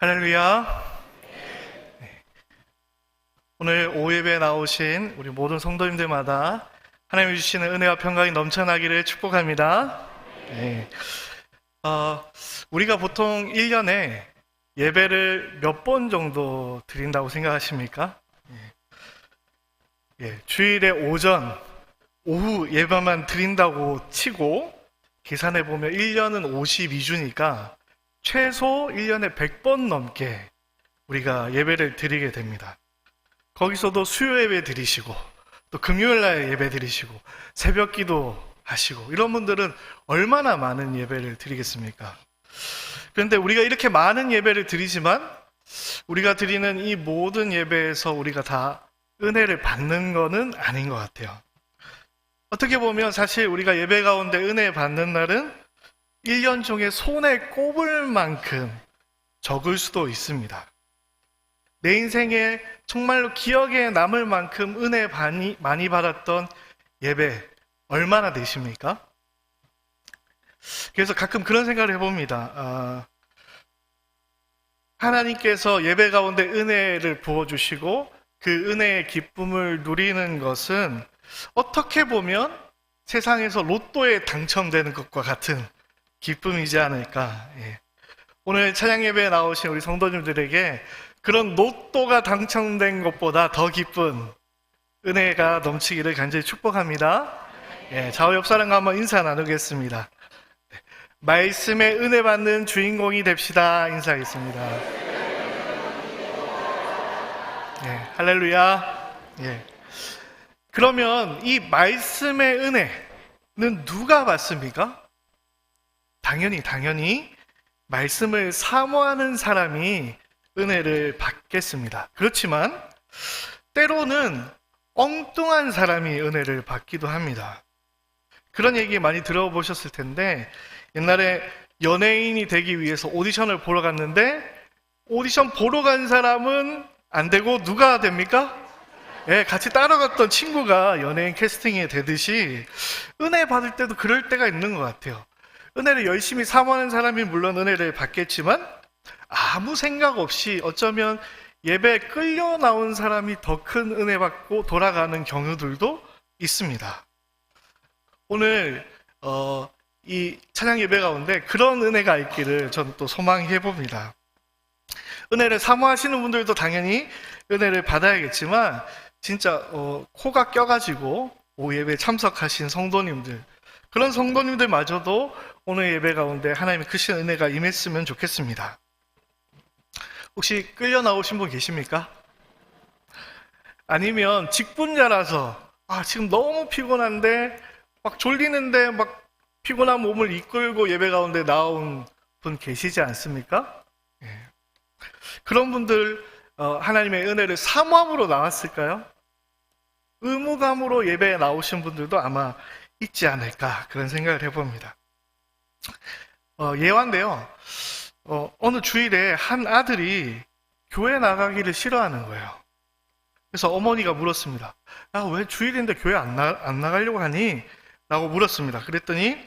할렐루야. 네. 오늘 오예배에 나오신 우리 모든 성도님들마다 하나님이 주시는 은혜와 평강이 넘쳐나기를 축복합니다. 네. 우리가 보통 1년에 예배를 몇 번 정도 드린다고 생각하십니까? 주일에 오전, 오후 예배만 드린다고 치고 계산해보면 1년은 52주니까 최소 1년에 100번 넘게 우리가 예배를 드리게 됩니다. 거기서도 수요 예배 드리시고 또 금요일 날 예배 드리시고 새벽 기도 하시고 이런 분들은 얼마나 많은 예배를 드리겠습니까? 그런데 우리가 이렇게 많은 예배를 드리지만 우리가 드리는 이 모든 예배에서 우리가 다 은혜를 받는 것은 아닌 것 같아요. 어떻게 보면 사실 우리가 예배 가운데 은혜 받는 날은 1년 중에 손에 꼽을 만큼 적을 수도 있습니다. 내 인생에 정말로 기억에 남을 만큼 은혜 많이 받았던 예배 얼마나 되십니까? 그래서 가끔 그런 생각을 해봅니다. 하나님께서 예배 가운데 은혜를 부어주시고 그 은혜의 기쁨을 누리는 것은 어떻게 보면 세상에서 로또에 당첨되는 것과 같은 기쁨이지 않을까. 오늘 찬양 예배에 나오신 우리 성도님들에게 그런 로또가 당첨된 것보다 더 기쁜 은혜가 넘치기를 간절히 축복합니다. 좌우 옆 사람과 한번 인사 나누겠습니다. 말씀에 은혜 받는 주인공이 됩시다. 인사하겠습니다. 할렐루야. 그러면 이 말씀의 은혜는 누가 받습니까? 당연히 말씀을 사모하는 사람이 은혜를 받겠습니다. 그렇지만 때로는 엉뚱한 사람이 은혜를 받기도 합니다. 그런 얘기 많이 들어보셨을 텐데 옛날에 연예인이 되기 위해서 오디션을 보러 갔는데 오디션 보러 간 사람은 안 되고 누가 됩니까? 같이 따라갔던 친구가 연예인 캐스팅이 되듯이 은혜 받을 때도 그럴 때가 있는 것 같아요. 은혜를 열심히 사모하는 사람이 물론 은혜를 받겠지만 아무 생각 없이 어쩌면 예배에 끌려 나온 사람이 더 큰 은혜 받고 돌아가는 경우들도 있습니다. 오늘 이 찬양 예배 가운데 그런 은혜가 있기를 저는 또 소망해 봅니다. 은혜를 사모하시는 분들도 당연히 은혜를 받아야겠지만 진짜 코가 껴가지고 예배에 참석하신 성도님들, 그런 성도님들마저도 오늘 예배 가운데 하나님의 크신 은혜가 임했으면 좋겠습니다. 혹시 끌려 나오신 분 계십니까? 아니면 직분자라서 지금 너무 피곤한데 막 졸리는데 막 피곤한 몸을 이끌고 예배 가운데 나온 분 계시지 않습니까? 그런 분들 하나님의 은혜를 사모함으로 나왔을까요? 의무감으로 예배에 나오신 분들도 아마 있지 않을까 그런 생각을 해봅니다. 예화인데요. 어느 주일에 한 아들이 교회 나가기를 싫어하는 거예요. 그래서 어머니가 물었습니다. 왜 주일인데 교회 안 나가려고 하니? 라고 물었습니다. 그랬더니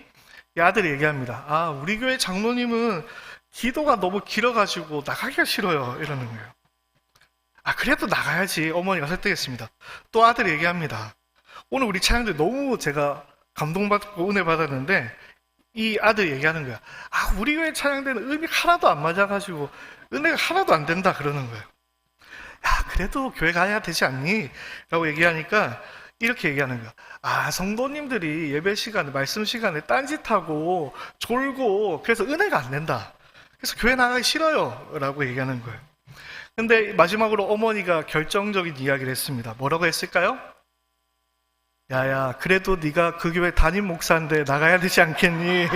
이 아들이 얘기합니다. 우리 교회 장로님은 기도가 너무 길어가지고 나가기가 싫어요. 이러는 거예요. 그래도 나가야지. 어머니가 설득했습니다. 또 아들이 얘기합니다. 오늘 우리 찬양들 너무 제가 감동받고 은혜 받았는데 이 아들이 얘기하는 거야. 우리 교회 찬양대는 음이 하나도 안 맞아가지고 은혜가 하나도 안 된다 그러는 거예요. 그래도 교회 가야 되지 않니? 라고 얘기하니까 이렇게 얘기하는 거야. 성도님들이 예배 시간에 말씀 시간에 딴짓하고 졸고 그래서 은혜가 안 된다. 그래서 교회 나가기 싫어요. 라고 얘기하는 거예요. 근데 마지막으로 어머니가 결정적인 이야기를 했습니다. 뭐라고 했을까요? 야야, 그래도 네가 그 교회 담임 목사인데 나가야 되지 않겠니?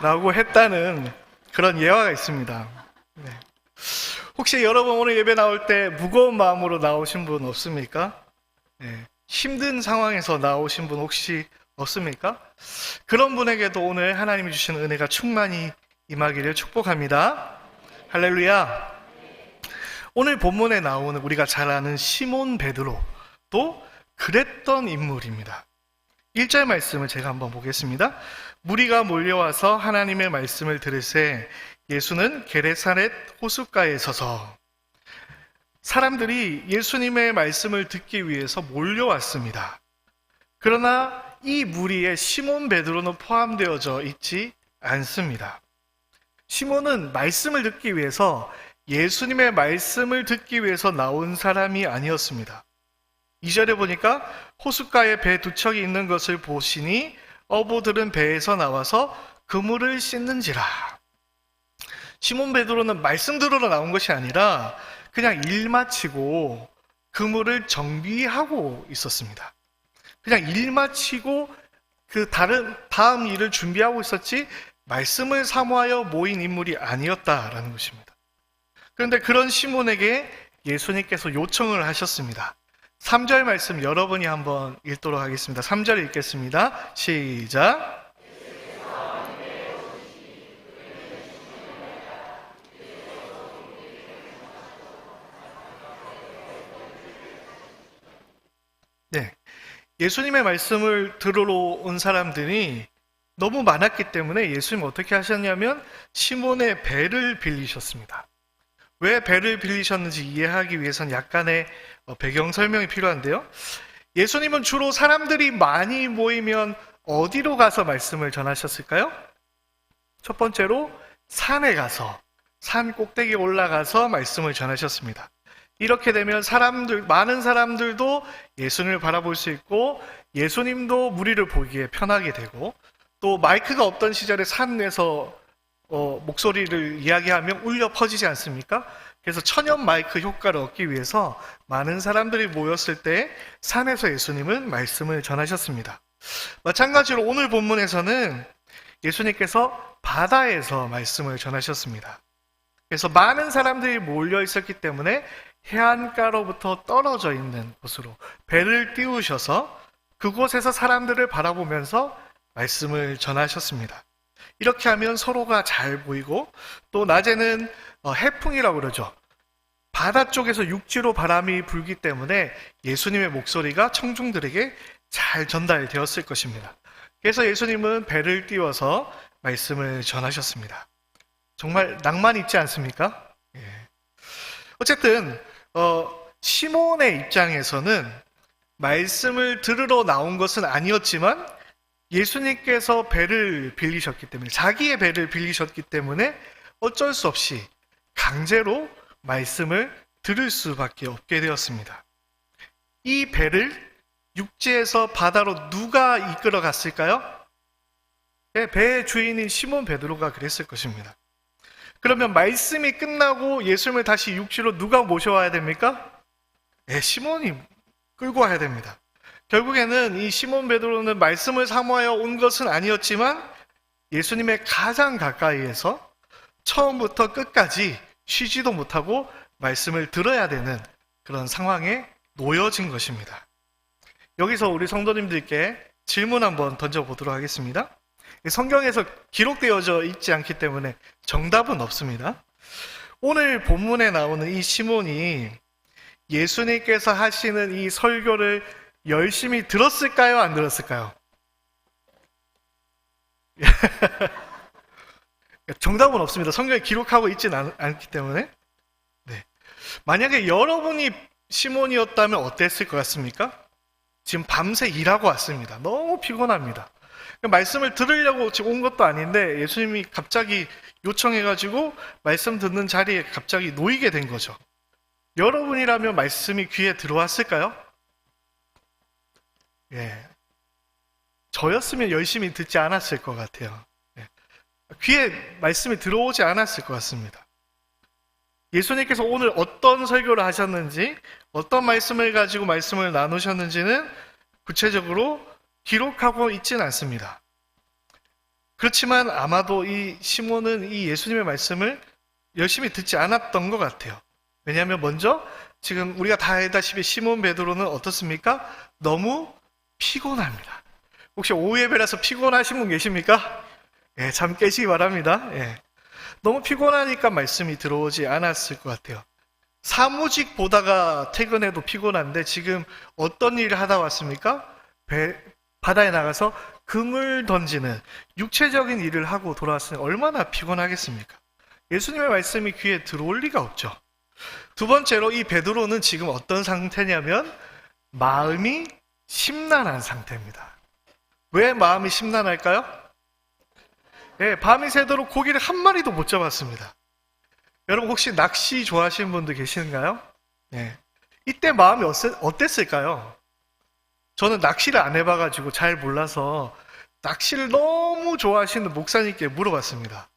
라고 했다는 그런 예화가 있습니다. 혹시 여러분 오늘 예배 나올 때 무거운 마음으로 나오신 분 없습니까? 힘든 상황에서 나오신 분 혹시 없습니까? 그런 분에게도 오늘 하나님이 주시는 은혜가 충만히 임하기를 축복합니다. 할렐루야. 오늘 본문에 나오는 우리가 잘 아는 시몬 베드로도 그랬던 인물입니다. 1절 말씀을 제가 한번 보겠습니다. 무리가 몰려와서 하나님의 말씀을 들으세 예수는 게네사렛 호숫가에 서서 사람들이 예수님의 말씀을 듣기 위해서 몰려왔습니다. 그러나 이 무리에 시몬 베드로는 포함되어져 있지 않습니다. 시몬은 말씀을 듣기 위해서, 예수님의 말씀을 듣기 위해서 나온 사람이 아니었습니다. 2절에 보니까 호숫가에 배 두 척이 있는 것을 보시니 어부들은 배에서 나와서 그물을 씻는지라. 시몬 베드로는 말씀 들으러 나온 것이 아니라 그냥 일 마치고 그물을 정비하고 있었습니다. 그냥 일 마치고 다음 일을 준비하고 있었지 말씀을 사모하여 모인 인물이 아니었다라는 것입니다. 그런데 그런 시몬에게 예수님께서 요청을 하셨습니다. 3절 말씀 여러분이 한번 읽도록 하겠습니다. 3절 읽겠습니다. 시작. 네, 예수님의 말씀을 들으러 온 사람들이 너무 많았기 때문에 예수님은 어떻게 하셨냐면 시몬의 배를 빌리셨습니다. 왜 배를 빌리셨는지 이해하기 위해서는 약간의 배경 설명이 필요한데요. 예수님은 주로 사람들이 많이 모이면 어디로 가서 말씀을 전하셨을까요? 첫 번째로 산에 가서, 산 꼭대기에 올라가서 말씀을 전하셨습니다. 이렇게 되면 많은 사람들도 예수님을 바라볼 수 있고 예수님도 무리를 보기에 편하게 되고, 또 마이크가 없던 시절에 산에서 목소리를 이야기하면 울려 퍼지지 않습니까? 그래서 천연 마이크 효과를 얻기 위해서 많은 사람들이 모였을 때 산에서 예수님은 말씀을 전하셨습니다. 마찬가지로 오늘 본문에서는 예수님께서 바다에서 말씀을 전하셨습니다. 그래서 많은 사람들이 몰려 있었기 때문에 해안가로부터 떨어져 있는 곳으로 배를 띄우셔서 그곳에서 사람들을 바라보면서 말씀을 전하셨습니다. 이렇게 하면 서로가 잘 보이고, 또 낮에는 해풍이라고 그러죠. 바다 쪽에서 육지로 바람이 불기 때문에 예수님의 목소리가 청중들에게 잘 전달되었을 것입니다. 그래서 예수님은 배를 띄워서 말씀을 전하셨습니다. 정말 낭만 있지 않습니까? 예. 어쨌든 시몬의 입장에서는 말씀을 들으러 나온 것은 아니었지만 예수님께서 배를 빌리셨기 때문에, 자기의 배를 빌리셨기 때문에 어쩔 수 없이 강제로 말씀을 들을 수밖에 없게 되었습니다. 이 배를 육지에서 바다로 누가 이끌어 갔을까요? 배의 주인인 시몬 베드로가 그랬을 것입니다. 그러면 말씀이 끝나고 예수님을 다시 육지로 누가 모셔와야 됩니까? 시몬이 끌고 와야 됩니다. 결국에는 이 시몬 베드로는 말씀을 사모하여 온 것은 아니었지만 예수님의 가장 가까이에서 처음부터 끝까지 쉬지도 못하고 말씀을 들어야 되는 그런 상황에 놓여진 것입니다. 여기서 우리 성도님들께 질문 한번 던져보도록 하겠습니다. 성경에서 기록되어져 있지 않기 때문에 정답은 없습니다. 오늘 본문에 나오는 이 시몬이 예수님께서 하시는 이 설교를 열심히 들었을까요? 안 들었을까요? 정답은 없습니다. 성경에 기록하고 있지는 않기 때문에. 네. 만약에 여러분이 시몬이었다면 어땠을 것 같습니까? 지금 밤새 일하고 왔습니다. 너무 피곤합니다. 말씀을 들으려고 지금 온 것도 아닌데 예수님이 갑자기 요청해가지고 말씀 듣는 자리에 갑자기 놓이게 된 거죠. 여러분이라면 말씀이 귀에 들어왔을까요? 예. 저였으면 열심히 듣지 않았을 것 같아요. 예. 귀에 말씀이 들어오지 않았을 것 같습니다. 예수님께서 오늘 어떤 설교를 하셨는지, 어떤 말씀을 가지고 말씀을 나누셨는지는 구체적으로 기록하고 있지는 않습니다. 그렇지만 아마도 이 시몬은 이 예수님의 말씀을 열심히 듣지 않았던 것 같아요. 왜냐하면 먼저 지금 우리가 다 알다시피 시몬 베드로는 어떻습니까? 너무 피곤합니다. 혹시 오후 예배라서 피곤하신 분 계십니까? 예, 잠 깨시기 바랍니다. 예. 너무 피곤하니까 말씀이 들어오지 않았을 것 같아요. 사무직 보다가 퇴근해도 피곤한데 지금 어떤 일을 하다 왔습니까? 바다에 나가서 그물 던지는 육체적인 일을 하고 돌아왔으니 얼마나 피곤하겠습니까? 예수님의 말씀이 귀에 들어올 리가 없죠. 두 번째로 이 베드로는 지금 어떤 상태냐면 마음이 심란한 상태입니다. 왜 마음이 심란할까요? 밤이 새도록 고기를 한 마리도 못 잡았습니다. 여러분 혹시 낚시 좋아하시는 분들 계시는가요? 이때 마음이 어땠을까요? 저는 낚시를 안 해봐가지고 잘 몰라서 낚시를 너무 좋아하시는 목사님께 물어봤습니다.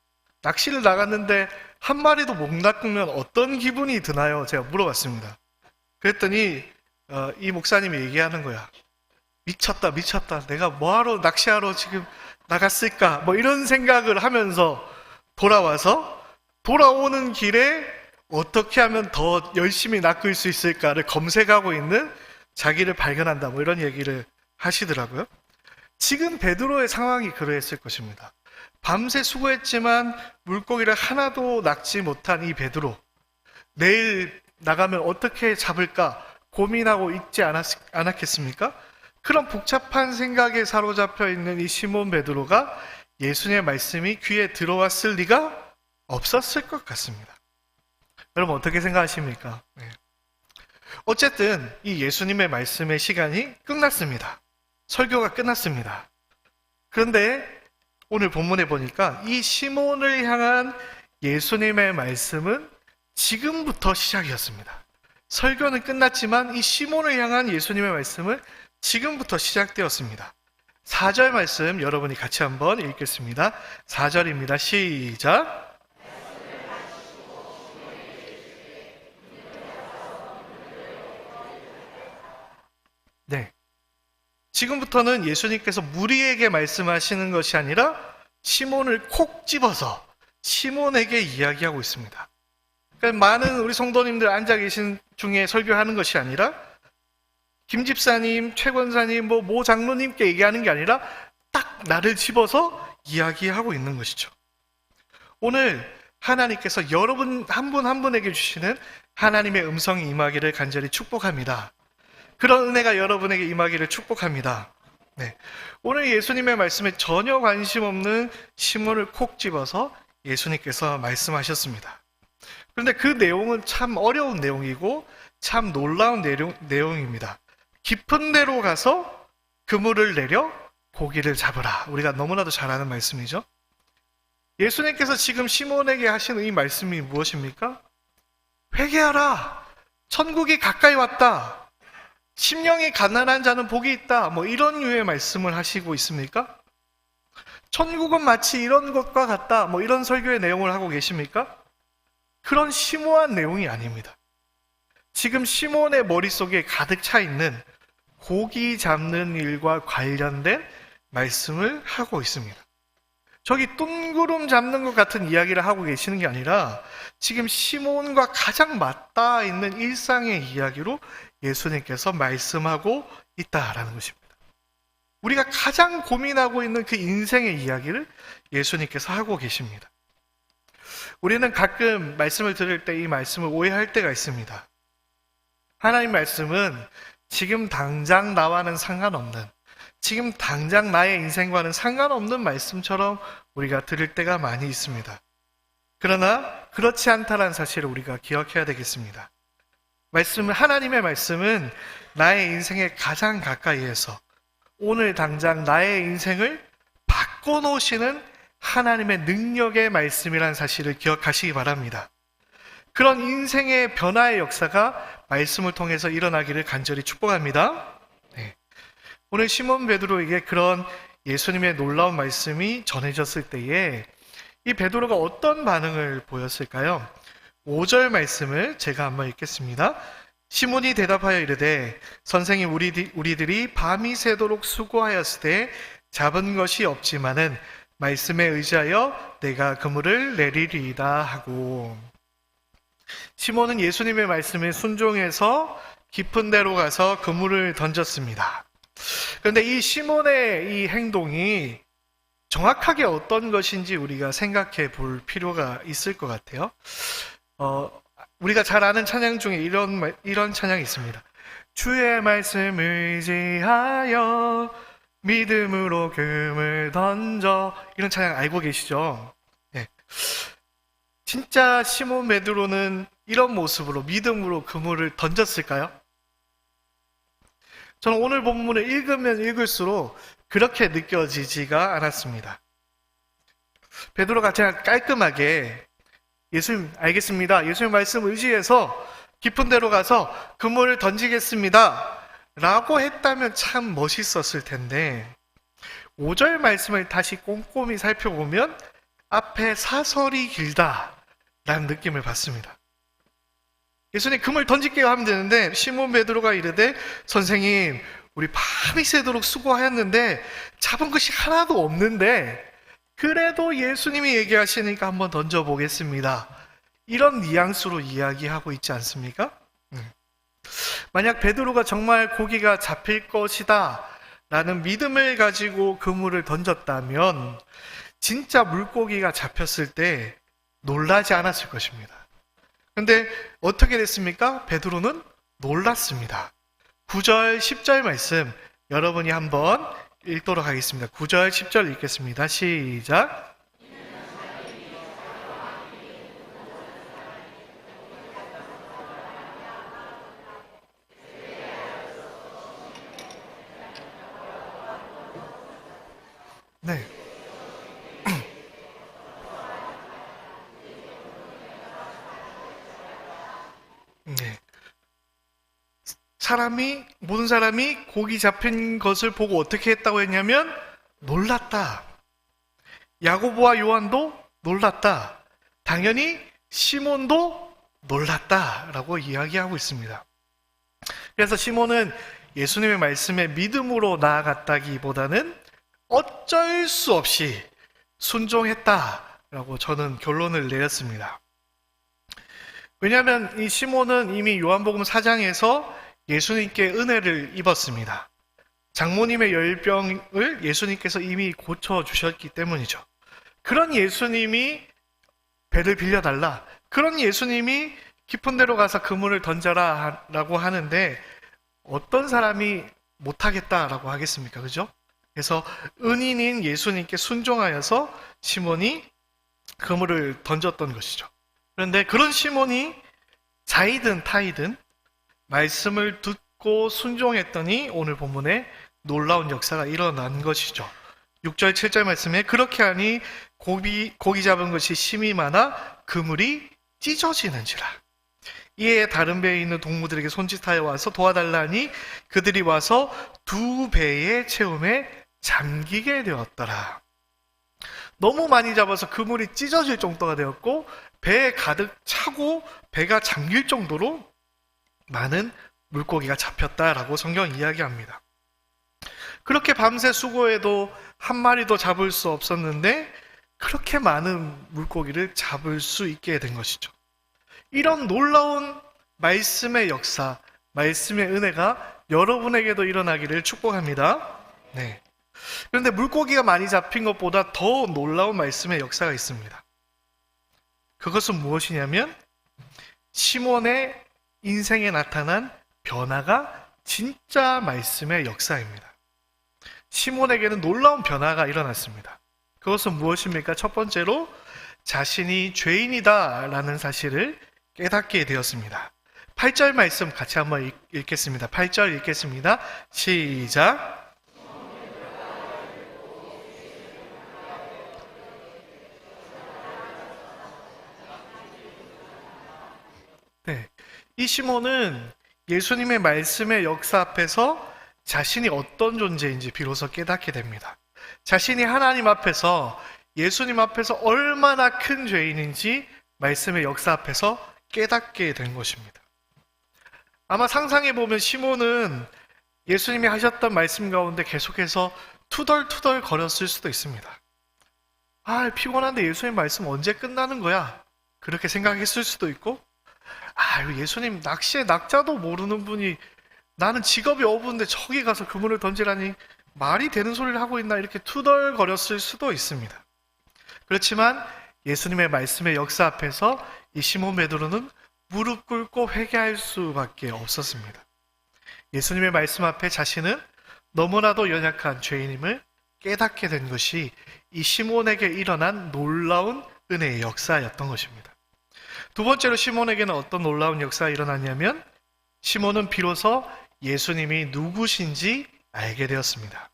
낚시를 나갔는데 한 마리도 못 낚으면 어떤 기분이 드나요? 제가 물어봤습니다. 그랬더니 이 목사님이 얘기하는 거야. 미쳤다. 내가 뭐하러 낚시하러 지금 나갔을까? 뭐 이런 생각을 하면서 돌아오는 길에 어떻게 하면 더 열심히 낚을 수 있을까를 검색하고 있는 자기를 발견한다. 뭐 이런 얘기를 하시더라고요. 지금 베드로의 상황이 그러했을 것입니다. 밤새 수고했지만 물고기를 하나도 낚지 못한 이 베드로. 내일 나가면 어떻게 잡을까 고민하고 있지 않았겠습니까? 그런 복잡한 생각에 사로잡혀 있는 이 시몬 베드로가 예수님의 말씀이 귀에 들어왔을 리가 없었을 것 같습니다. 여러분 어떻게 생각하십니까? 어쨌든 이 예수님의 말씀의 시간이 끝났습니다. 설교가 끝났습니다. 그런데 오늘 본문에 보니까 이 시몬을 향한 예수님의 말씀은 지금부터 시작이었습니다. 설교는 끝났지만 이 시몬을 향한 예수님의 말씀은 지금부터 시작되었습니다. 4절 말씀 여러분이 같이 한번 읽겠습니다. 4절입니다. 시작. 네. 지금부터는 예수님께서 무리에게 말씀하시는 것이 아니라 시몬을 콕 집어서 시몬에게 이야기하고 있습니다. 그러니까 많은 우리 성도님들 앉아 계신 중에 설교하는 것이 아니라 김 집사님, 최 권사님, 모 장로님께 얘기하는 게 아니라 딱 나를 집어서 이야기하고 있는 것이죠. 오늘 하나님께서 여러분 한 분 한 분에게 주시는 하나님의 음성이 임하기를 간절히 축복합니다. 그런 은혜가 여러분에게 임하기를 축복합니다. 오늘 예수님의 말씀에 전혀 관심 없는 시몬을 콕 집어서 예수님께서 말씀하셨습니다. 그런데 그 내용은 참 어려운 내용이고 참 놀라운 내용입니다. 깊은 데로 가서 그물을 내려 고기를 잡으라. 우리가 너무나도 잘 아는 말씀이죠. 예수님께서 지금 시몬에게 하시는 이 말씀이 무엇입니까? 회개하라. 천국이 가까이 왔다. 심령이 가난한 자는 복이 있다. 이런 류의 말씀을 하시고 있습니까? 천국은 마치 이런 것과 같다. 이런 설교의 내용을 하고 계십니까? 그런 심오한 내용이 아닙니다. 지금 시몬의 머릿속에 가득 차 있는 고기 잡는 일과 관련된 말씀을 하고 있습니다. 저기 뜬구름 잡는 것 같은 이야기를 하고 계시는 게 아니라 지금 시몬과 가장 맞닿아 있는 일상의 이야기로 예수님께서 말씀하고 있다라는 것입니다. 우리가 가장 고민하고 있는 그 인생의 이야기를 예수님께서 하고 계십니다. 우리는 가끔 말씀을 들을 때 이 말씀을 오해할 때가 있습니다. 하나님 말씀은 지금 당장 나와는 상관없는, 지금 당장 나의 인생과는 상관없는 말씀처럼 우리가 들을 때가 많이 있습니다. 그러나 그렇지 않다는 사실을 우리가 기억해야 되겠습니다. 하나님의 말씀은 나의 인생에 가장 가까이에서 오늘 당장 나의 인생을 바꿔놓으시는 하나님의 능력의 말씀이라는 사실을 기억하시기 바랍니다. 그런 인생의 변화의 역사가 말씀을 통해서 일어나기를 간절히 축복합니다. 오늘 시몬 베드로에게 그런 예수님의 놀라운 말씀이 전해졌을 때에 이 베드로가 어떤 반응을 보였을까요? 5절 말씀을 제가 한번 읽겠습니다. 시몬이 대답하여 이르되 선생님 우리들이 밤이 새도록 수고하였을 때 잡은 것이 없지만은 말씀에 의지하여 내가 그물을 내리리이다 하고, 시몬은 예수님의 말씀에 순종해서 깊은 데로 가서 그물을 던졌습니다. 그런데 이 시몬의 이 행동이 정확하게 어떤 것인지 우리가 생각해 볼 필요가 있을 것 같아요. 우리가 잘 아는 찬양 중에 이런 찬양이 있습니다. 주의 말씀 의지하여 믿음으로 그물 던져. 이런 찬양 알고 계시죠? 진짜 시몬 베드로는 이런 모습으로 믿음으로 그물을 던졌을까요? 저는 오늘 본문을 읽으면 읽을수록 그렇게 느껴지지가 않았습니다. 베드로가 그냥 깔끔하게 예수님 알겠습니다. 예수님 말씀 의지해서 깊은 데로 가서 그물을 던지겠습니다. 라고 했다면 참 멋있었을 텐데 5절 말씀을 다시 꼼꼼히 살펴보면 앞에 사설이 길다 라는 느낌을 받습니다. 예수님 그물 던질게요 하면 되는데 시몬 베드로가 이르되 선생님 우리 밤이 새도록 수고하였는데 잡은 것이 하나도 없는데 그래도 예수님이 얘기하시니까 한번 던져보겠습니다. 이런 뉘앙스로 이야기하고 있지 않습니까? 만약 베드로가 정말 고기가 잡힐 것이다 라는 믿음을 가지고 그물을 던졌다면 진짜 물고기가 잡혔을 때 놀라지 않았을 것입니다. 근데 어떻게 됐습니까? 베드로는 놀랐습니다. 9절, 10절 말씀 여러분이 한번 읽도록 하겠습니다. 9절, 10절 읽겠습니다. 시작. 네. 네. 모든 사람이 고기 잡힌 것을 보고 어떻게 했다고 했냐면 놀랐다. 야고보와 요한도 놀랐다. 당연히 시몬도 놀랐다라고 이야기하고 있습니다. 그래서 시몬은 예수님의 말씀에 믿음으로 나아갔다기보다는 어쩔 수 없이 순종했다라고 저는 결론을 내렸습니다. 왜냐하면 이 시몬은 이미 요한복음 4장에서 예수님께 은혜를 입었습니다. 장모님의 열병을 예수님께서 이미 고쳐주셨기 때문이죠. 그런 예수님이 배를 빌려달라. 그런 예수님이 깊은 데로 가서 그물을 던져라 라고 하는데 어떤 사람이 못하겠다라고 하겠습니까? 그죠? 그래서 은인인 예수님께 순종하여서 시몬이 그물을 던졌던 것이죠. 그런데 그런 시몬이 자이든 타이든 말씀을 듣고 순종했더니 오늘 본문에 놀라운 역사가 일어난 것이죠. 6절 7절 말씀에 그렇게 하니 고기 잡은 것이 심이 많아 그물이 찢어지는지라. 이에 다른 배에 있는 동무들에게 손짓하여 와서 도와달라니 그들이 와서 두 배의 채움에 잠기게 되었더라. 너무 많이 잡아서 그물이 찢어질 정도가 되었고 배에 가득 차고 배가 잠길 정도로 많은 물고기가 잡혔다라고 성경은 이야기합니다. 그렇게 밤새 수고해도 한 마리도 잡을 수 없었는데 그렇게 많은 물고기를 잡을 수 있게 된 것이죠. 이런 놀라운 말씀의 역사, 말씀의 은혜가 여러분에게도 일어나기를 축복합니다. 네. 그런데 물고기가 많이 잡힌 것보다 더 놀라운 말씀의 역사가 있습니다. 그것은 무엇이냐면 시몬의 인생에 나타난 변화가 진짜 말씀의 역사입니다. 시몬에게는 놀라운 변화가 일어났습니다. 그것은 무엇입니까? 첫 번째로 자신이 죄인이다 라는 사실을 깨닫게 되었습니다. 8절 말씀 같이 한번 읽겠습니다. 8절 읽겠습니다. 시작. 네. 이 시몬은 예수님의 말씀의 역사 앞에서 자신이 어떤 존재인지 비로소 깨닫게 됩니다. 자신이 하나님 앞에서 예수님 앞에서 얼마나 큰 죄인인지 말씀의 역사 앞에서 깨닫게 된 것입니다. 아마 상상해보면 시몬은 예수님이 하셨던 말씀 가운데 계속해서 투덜투덜 거렸을 수도 있습니다. 아, 피곤한데 예수님 말씀 언제 끝나는 거야? 그렇게 생각했을 수도 있고, 예수님 낚시에 낙자도 모르는 분이 나는 직업이 어부인데 저기 가서 그물을 던지라니 말이 되는 소리를 하고 있나 이렇게 투덜거렸을 수도 있습니다. 그렇지만 예수님의 말씀의 역사 앞에서 이 시몬 베드로는 무릎 꿇고 회개할 수밖에 없었습니다. 예수님의 말씀 앞에 자신은 너무나도 연약한 죄인임을 깨닫게 된 것이 이 시몬에게 일어난 놀라운 은혜의 역사였던 것입니다. 두 번째로 시몬에게는 어떤 놀라운 역사가 일어났냐면 시몬은 비로소 예수님이 누구신지 알게 되었습니다.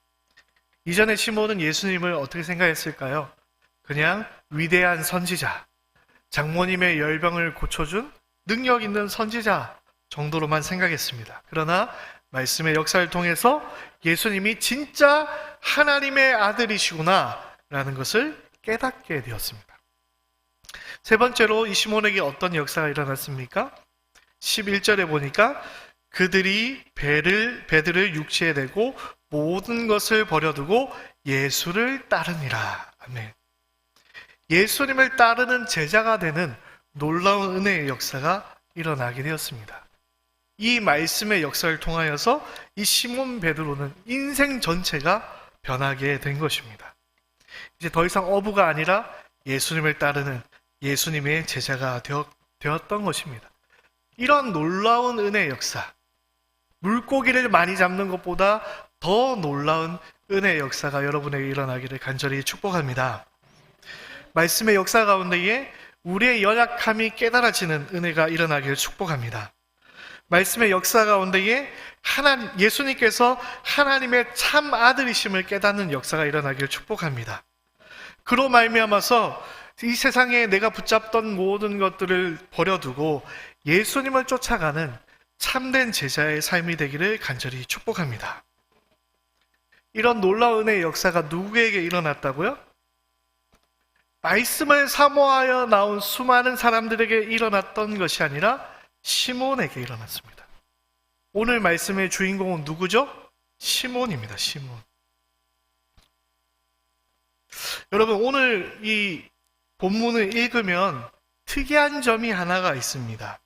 이전에 시몬은 예수님을 어떻게 생각했을까요? 그냥 위대한 선지자, 장모님의 열병을 고쳐준 능력 있는 선지자 정도로만 생각했습니다. 그러나 말씀의 역사를 통해서 예수님이 진짜 하나님의 아들이시구나 라는 것을 깨닫게 되었습니다. 세 번째로 이 시몬에게 어떤 역사가 일어났습니까? 11절에 보니까 그들이 배들을 육지에 대고 모든 것을 버려두고 예수를 따르니라. 아멘. 예수님을 따르는 제자가 되는 놀라운 은혜의 역사가 일어나게 되었습니다. 이 말씀의 역사를 통하여서 이 시몬 베드로는 인생 전체가 변하게 된 것입니다. 이제 더 이상 어부가 아니라 예수님을 따르는 예수님의 제자가 되었던 것입니다. 이런 놀라운 은혜의 역사, 물고기를 많이 잡는 것보다 더 놀라운 은혜의 역사가 여러분에게 일어나기를 간절히 축복합니다. 말씀의 역사 가운데에 우리의 연약함이 깨달아지는 은혜가 일어나기를 축복합니다. 말씀의 역사 가운데에 예수님께서 하나님의 참 아들이심을 깨닫는 역사가 일어나기를 축복합니다. 그로 말미암아서 이 세상에 내가 붙잡던 모든 것들을 버려두고 예수님을 쫓아가는 참된 제자의 삶이 되기를 간절히 축복합니다. 이런 놀라운 은혜의 역사가 누구에게 일어났다고요? 말씀을 사모하여 나온 수많은 사람들에게 일어났던 것이 아니라 시몬에게 일어났습니다. 오늘 말씀의 주인공은 누구죠? 시몬입니다. 시몬. 여러분, 오늘 이 본문을 읽으면 특이한 점이 하나가 있습니다.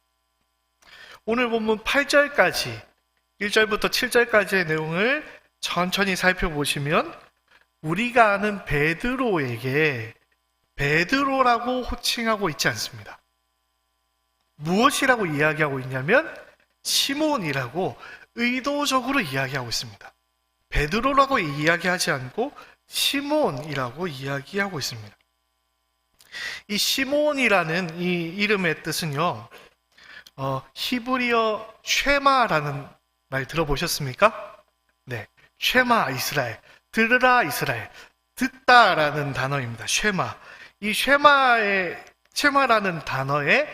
오늘 본문 8절까지 1절부터 7절까지의 내용을 천천히 살펴보시면 우리가 아는 베드로에게 베드로라고 호칭하고 있지 않습니다. 무엇이라고 이야기하고 있냐면 시몬이라고 의도적으로 이야기하고 있습니다. 베드로라고 이야기하지 않고 시몬이라고 이야기하고 있습니다. 이 시몬이라는 이 이름의 뜻은요, 히브리어 쉐마라는 말 들어보셨습니까? 네, 쉐마 이스라엘, 들으라 이스라엘, 듣다라는 단어입니다. 쉐마. 이 쉐마라는 단어에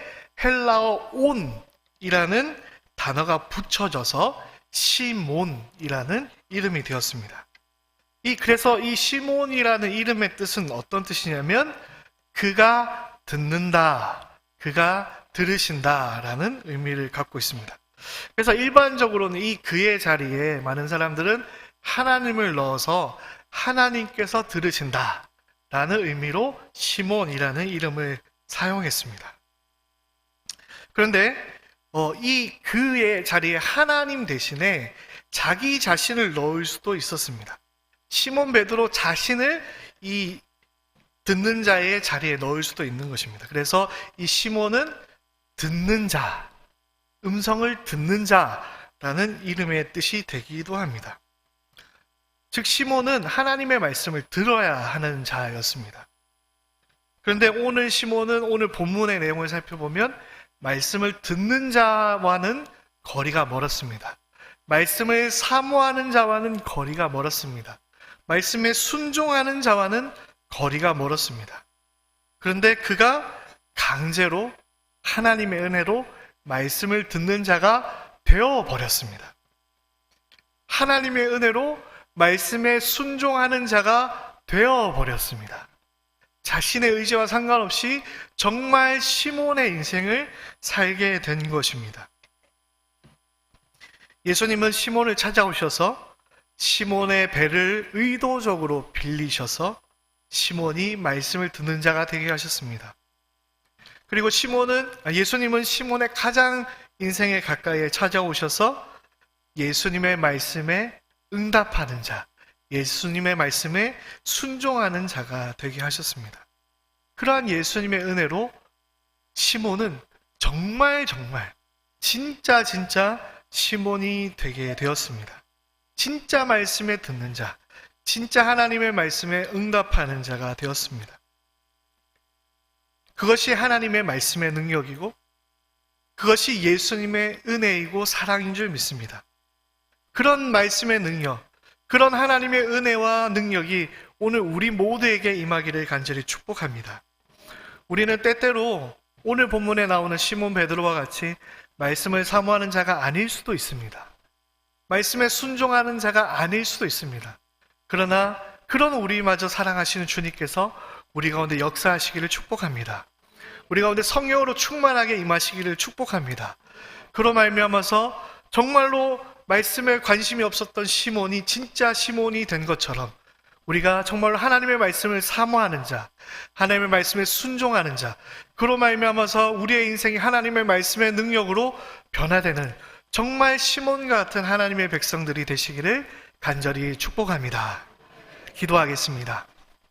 헬라어 온이라는 단어가 붙여져서 시몬이라는 이름이 되었습니다. 그래서 이 시몬이라는 이름의 뜻은 어떤 뜻이냐면 그가 듣는다, 그가 들으신다 라는 의미를 갖고 있습니다. 그래서 일반적으로는 이 그의 자리에 많은 사람들은 하나님을 넣어서 하나님께서 들으신다 라는 의미로 시몬이라는 이름을 사용했습니다. 그런데 이 그의 자리에 하나님 대신에 자기 자신을 넣을 수도 있었습니다. 시몬 베드로 자신을 이 듣는 자의 자리에 넣을 수도 있는 것입니다. 그래서 이 시몬은 듣는 자, 음성을 듣는 자라는 이름의 뜻이 되기도 합니다. 즉 시몬은 하나님의 말씀을 들어야 하는 자였습니다. 그런데 오늘 시몬은 오늘 본문의 내용을 살펴보면 말씀을 듣는 자와는 거리가 멀었습니다. 말씀을 사모하는 자와는 거리가 멀었습니다. 말씀에 순종하는 자와는 거리가 멀었습니다. 그런데 그가 강제로 하나님의 은혜로 말씀을 듣는 자가 되어버렸습니다. 하나님의 은혜로 말씀에 순종하는 자가 되어버렸습니다. 자신의 의지와 상관없이 정말 시몬의 인생을 살게 된 것입니다. 예수님은 시몬을 찾아오셔서 시몬의 배를 의도적으로 빌리셔서 시몬이 말씀을 듣는 자가 되게 하셨습니다. 그리고 예수님은 시몬의 가장 인생에 가까이에 찾아오셔서 예수님의 말씀에 응답하는 자, 예수님의 말씀에 순종하는 자가 되게 하셨습니다. 그러한 예수님의 은혜로 시몬은 정말 진짜 시몬이 되게 되었습니다. 진짜 말씀에 듣는 자, 진짜 하나님의 말씀에 응답하는 자가 되었습니다. 그것이 하나님의 말씀의 능력이고 그것이 예수님의 은혜이고 사랑인 줄 믿습니다. 그런 말씀의 능력, 그런 하나님의 은혜와 능력이 오늘 우리 모두에게 임하기를 간절히 축복합니다. 우리는 때때로 오늘 본문에 나오는 시몬 베드로와 같이 말씀을 사모하는 자가 아닐 수도 있습니다. 말씀에 순종하는 자가 아닐 수도 있습니다. 그러나 그런 우리마저 사랑하시는 주님께서 우리 가운데 역사하시기를 축복합니다. 우리 가운데 성령으로 충만하게 임하시기를 축복합니다. 그로 말미암아서 정말로 말씀에 관심이 없었던 시몬이 진짜 시몬이 된 것처럼 우리가 정말로 하나님의 말씀을 사모하는 자, 하나님의 말씀에 순종하는 자, 그로 말미암아서 우리의 인생이 하나님의 말씀의 능력으로 변화되는 정말 시몬과 같은 하나님의 백성들이 되시기를 간절히 축복합니다. 기도하겠습니다.